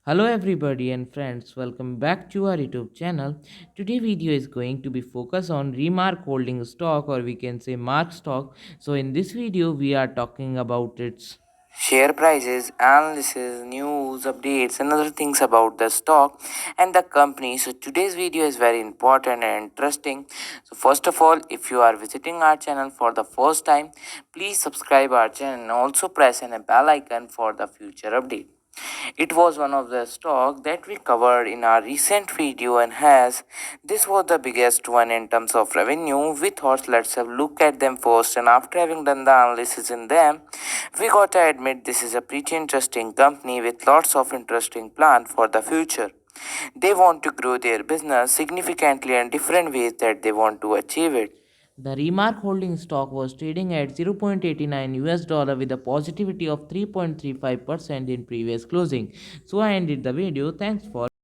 Hello everybody and friends, welcome back to our YouTube channel. Today video is going to be focused on Remark holding stock, or we can say Mark stock. So in this video we are talking about its share prices, analysis, news, updates and other things about the stock and the company. So today's video is very important and interesting. So first of all, if you are visiting our channel for the first time, please subscribe our channel and also press on a bell icon for the future update. It was one of the stock that we covered in our recent video, and has this was the biggest one in terms of revenue. We thought let's have a look at them first, and after having done the analysis in them, we got to admit this is a pretty interesting company with lots of interesting plan for the future. They want to grow their business significantly and different ways that they want to achieve it. The Remark holding stock was trading at 0.89 US dollar with a positivity of 3.35% in previous closing. So I ended the video. Thanks for